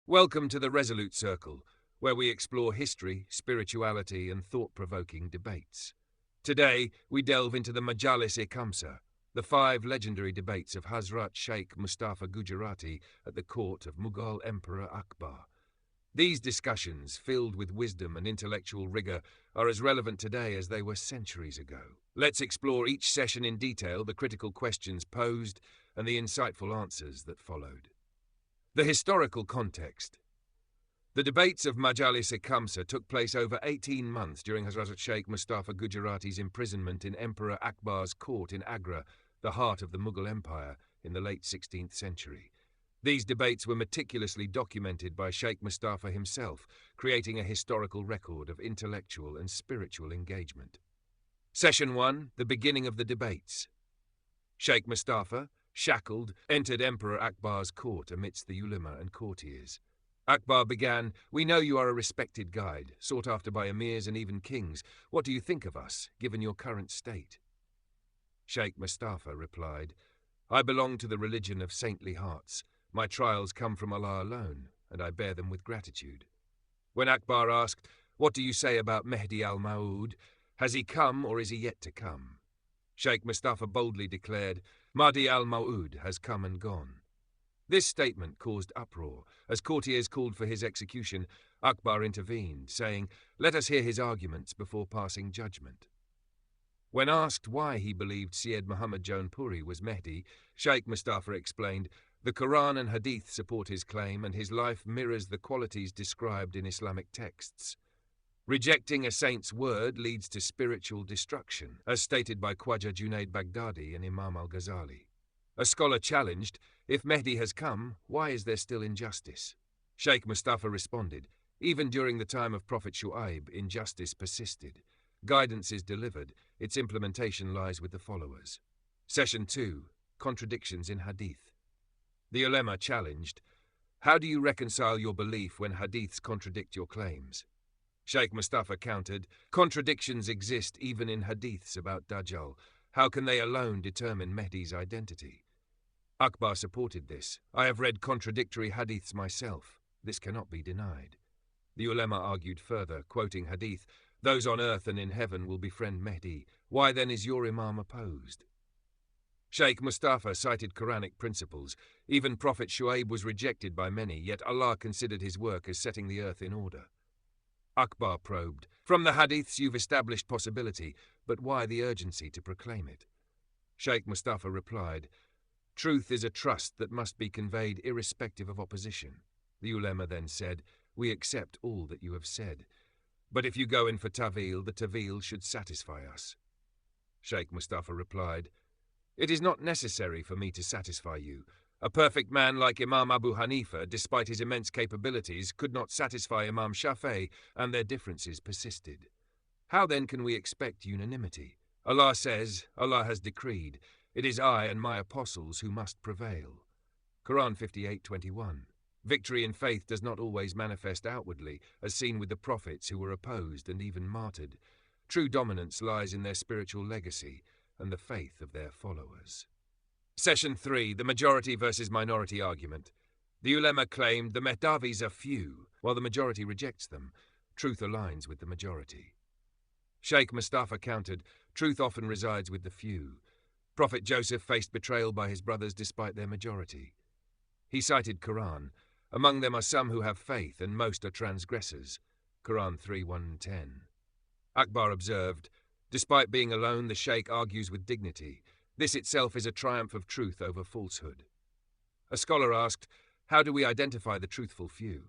Welcome to the Resolute Circle, where we explore history, spirituality, and thought-provoking debates. Today, we delve into the Majalis-e-Khamsa, the 5 legendary debates of Hazrat Shaikh Mustafa Gujarati at the court of Mughal Emperor Akbar. These discussions, filled with wisdom and intellectual rigor, are as relevant today as they were centuries ago. Let's explore each session in detail, the critical questions posed, and the insightful answers that followed. The historical context. The debates of Majalis-e-Khamsa took place over 18 months during Hazrat Shaikh Mustafa Gujarati's imprisonment in Emperor Akbar's court in Agra, the heart of the Mughal Empire, in the late 16th century. These debates were meticulously documented by Shaikh Mustafa himself, creating a historical record of intellectual and spiritual engagement. Session 1, the beginning of the debates. Shaikh Mustafa, shackled, entered Emperor Akbar's court amidst the Ulema and courtiers. Akbar began, "We know you are a respected guide, sought after by emirs and even kings. What do you think of us, given your current state?" Shaikh Mustafa replied, "I belong to the religion of saintly hearts. My trials come from Allah alone, and I bear them with gratitude." When Akbar asked, "What do you say about Mehdi al-Maw'ud? Has he come or is he yet to come?" Shaikh Mustafa boldly declared, "Mahdi al-Maw'ud has come and gone." This statement caused uproar. As courtiers called for his execution, Akbar intervened, saying, "Let us hear his arguments before passing judgment." When asked why he believed Syed Muhammad Jaunpuri was Mehdi, Shaikh Mustafa explained, "The Quran and Hadith support his claim, and his life mirrors the qualities described in Islamic texts. Rejecting a saint's word leads to spiritual destruction, as stated by Khwaja Junaid Baghdadi and Imam al-Ghazali." A scholar challenged, "If Mehdi has come, why is there still injustice?" Shaikh Mustafa responded, "Even during the time of Prophet Shu'aib, injustice persisted. Guidance is delivered, its implementation lies with the followers." Session 2, Contradictions in Hadith. The Ulema challenged, "How do you reconcile your belief when hadiths contradict your claims?" Shaikh Mustafa countered, "Contradictions exist even in hadiths about Dajjal. How can they alone determine Mehdi's identity?" Akbar supported this. "I have read contradictory hadiths myself. This cannot be denied." The Ulema argued further, quoting hadith, "Those on earth and in heaven will befriend Mehdi. Why then is your Imam opposed?" Shaikh Mustafa cited Quranic principles. Even Prophet Shu'aib was rejected by many, yet Allah considered his work as setting the earth in order. Akbar probed, "From the hadiths you've established possibility, but why the urgency to proclaim it?" Shaikh Mustafa replied, "Truth is a trust that must be conveyed irrespective of opposition." The Ulema then said, "We accept all that you have said. But if you go in for Tawil, the Tawil should satisfy us." Shaikh Mustafa replied, "It is not necessary for me to satisfy you. A perfect man like Imam Abu Hanifa, despite his immense capabilities, could not satisfy Imam Shafi'i, and their differences persisted. How then can we expect unanimity? Allah says, Allah has decreed, it is I and my apostles who must prevail." Quran 58:21. Victory in faith does not always manifest outwardly, as seen with the prophets who were opposed and even martyred. True dominance lies in their spiritual legacy and the faith of their followers. Session 3, the majority versus minority argument. The Ulema claimed the Mehdavis are few, while the majority rejects them. Truth aligns with the majority. Shaikh Mustafa countered, "Truth often resides with the few. Prophet Joseph faced betrayal by his brothers despite their majority." He cited Quran. "Among them are some who have faith, and most are transgressors." Quran 3:1-10. Akbar observed, "Despite being alone, the Shaykh argues with dignity. This itself is a triumph of truth over falsehood." A scholar asked, "How do we identify the truthful few?"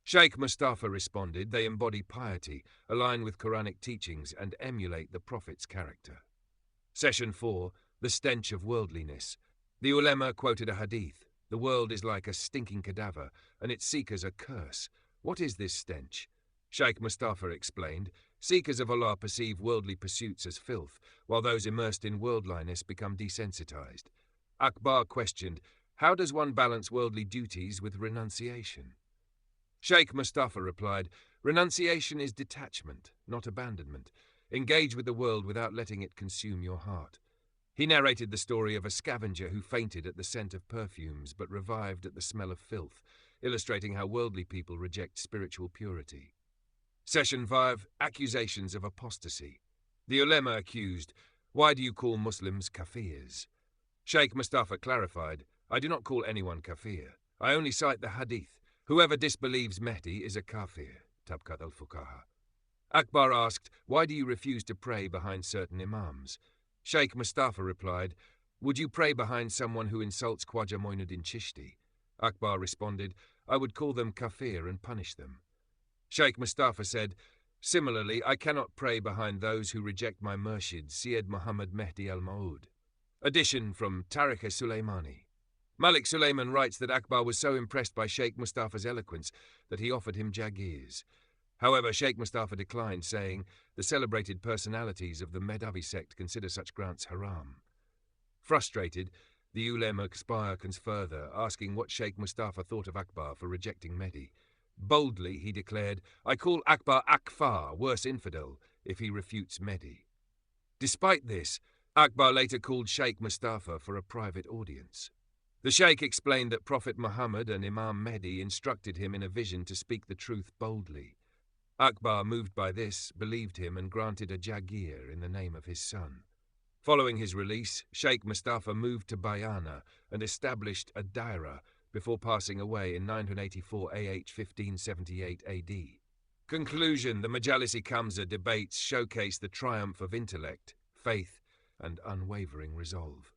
Shaikh Mustafa responded, "They embody piety, align with Quranic teachings, and emulate the Prophet's character." Session 4, the stench of worldliness. The Ulema quoted a hadith, "The world is like a stinking cadaver, and its seekers a curse. What is this stench?" Shaikh Mustafa explained, "Seekers of Allah perceive worldly pursuits as filth, while those immersed in worldliness become desensitized." Akbar questioned, "How does one balance worldly duties with renunciation?" Shaikh Mustafa replied, "Renunciation is detachment, not abandonment. Engage with the world without letting it consume your heart." He narrated the story of a scavenger who fainted at the scent of perfumes but revived at the smell of filth. illustrating how worldly people reject spiritual purity. Session 5, Accusations of Apostasy. The Ulema accused, "Why do you call Muslims kafirs?" Shaikh Mustafa clarified, "I do not call anyone kafir. I only cite the Hadith. Whoever disbelieves Mehdi is a kafir." Tabkat al-Fuqaha. Akbar asked, "Why do you refuse to pray behind certain imams?" Shaikh Mustafa replied, "Would you pray behind someone who insults Khwaja Moinuddin Chishti?" Akbar responded, "I would call them kafir and punish them." Shaikh Mustafa said, "Similarly, I cannot pray behind those who reject my murshid, Syed Muhammad Mehdi al-Maud." Addition from Tariq-e-Sulaimani. Malik Suleiman writes that Akbar was so impressed by Shaikh Mustafa's eloquence that he offered him jagirs. However, Shaikh Mustafa declined, saying, "The celebrated personalities of the Mehdavi sect consider such grants haram." Frustrated, the ulema conspires further, asking what Shaikh Mustafa thought of Akbar for rejecting Mehdi. Boldly, he declared, "I call Akbar Akfar, worse infidel, if he refutes Mehdi." Despite this, Akbar later called Shaikh Mustafa for a private audience. The Shaikh explained that Prophet Muhammad and Imam Mehdi instructed him in a vision to speak the truth boldly. Akbar, moved by this, believed him and granted a jagir in the name of his son. Following his release, Shaikh Mustafa moved to Bayana and established a daira before passing away in 984 AH 1578 AD. Conclusion: the Majalis-e-Khamsa debates showcase the triumph of intellect, faith, and unwavering resolve.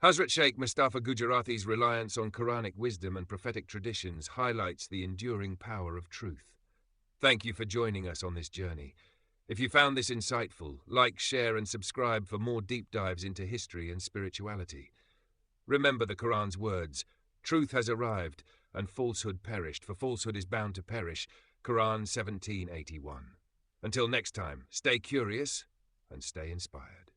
Hazrat Shaikh Mustafa Gujarati's reliance on Quranic wisdom and prophetic traditions highlights the enduring power of truth. Thank you for joining us on this journey. If you found this insightful, like, share, and subscribe for more deep dives into history and spirituality. Remember the Quran's words, "Truth has arrived, and falsehood perished, for falsehood is bound to perish." Quran 17:81. Until next time, stay curious and stay inspired.